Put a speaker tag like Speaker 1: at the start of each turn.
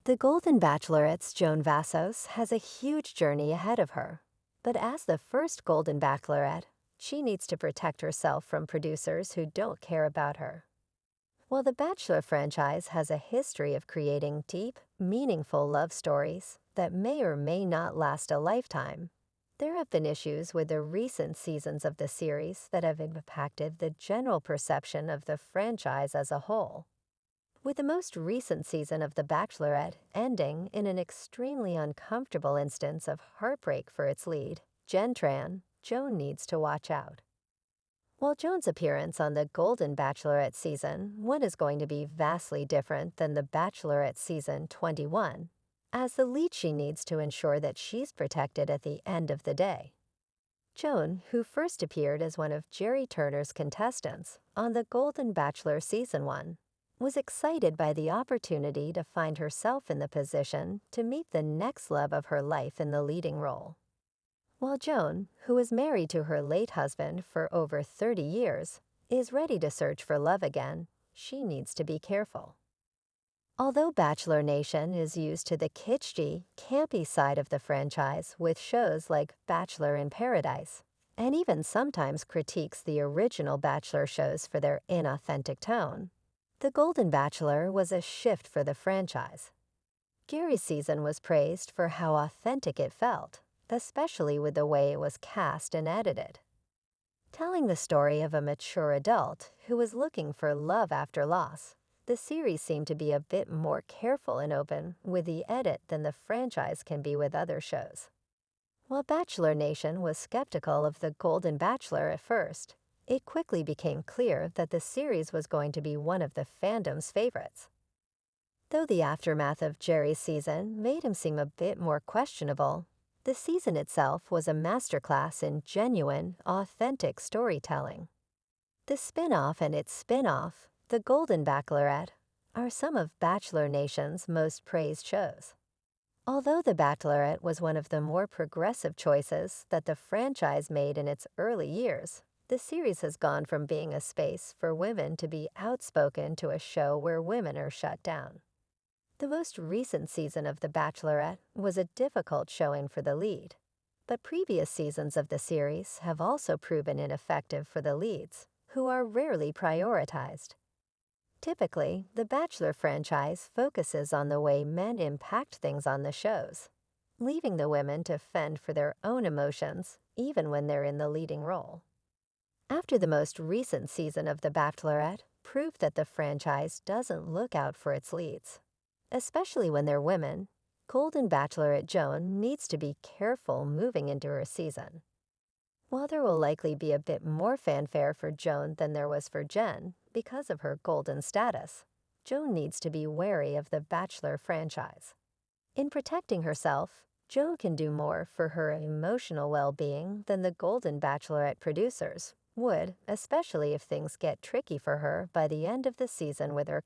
Speaker 1: The Golden Bachelorette's Joan Vassos has a huge journey ahead of her. But as the first Golden Bachelorette, she needs to protect herself from producers who don't care about her. While the Bachelor franchise has a history of creating deep, meaningful love stories that may or may not last a lifetime, there have been issues with the recent seasons of the series that have impacted the general perception of the franchise as a whole. With the most recent season of The Bachelorette ending in an extremely uncomfortable instance of heartbreak for its lead, Jen Tran, Joan needs to watch out. While Joan's appearance on the Golden Bachelorette season 1 is going to be vastly different than the Bachelorette season 21, as the lead she needs to ensure that she's protected at the end of the day. Joan, who first appeared as one of Jerry Turner's contestants on the Golden Bachelor season 1, was excited by the opportunity to find herself in the position to meet the next love of her life in the leading role. While Joan, who is married to her late husband for over 30 years, is ready to search for love again, she needs to be careful. Although Bachelor Nation is used to the kitschy, campy side of the franchise with shows like Bachelor in Paradise, and even sometimes critiques the original Bachelor shows for their inauthentic tone, The Golden Bachelor was a shift for the franchise. Gary's season was praised for how authentic it felt, especially with the way it was cast and edited. Telling the story of a mature adult who was looking for love after loss, the series seemed to be a bit more careful and open with the edit than the franchise can be with other shows. While Bachelor Nation was skeptical of The Golden Bachelor at first, it quickly became clear that the series was going to be one of the fandom's favorites. Though the aftermath of Jerry's season made him seem a bit more questionable, the season itself was a masterclass in genuine, authentic storytelling. The spin-off and its spin-off, The Golden Bachelorette, are some of Bachelor Nation's most praised shows. Although The Bachelorette was one of the more progressive choices that the franchise made in its early years, the series has gone from being a space for women to be outspoken to a show where women are shut down. The most recent season of The Bachelorette was a difficult showing for the lead, but previous seasons of the series have also proven ineffective for the leads, who are rarely prioritized. Typically, the Bachelor franchise focuses on the way men impact things on the shows, leaving the women to fend for their own emotions even when they're in the leading role. After the most recent season of The Bachelorette proved that the franchise doesn't look out for its leads, especially when they're women, Golden Bachelorette Joan needs to be careful moving into her season. While there will likely be a bit more fanfare for Joan than there was for Jen because of her golden status, Joan needs to be wary of the Bachelor franchise. In protecting herself, Joan can do more for her emotional well-being than the Golden Bachelorette producers would, especially if things get tricky for her by the end of the season with her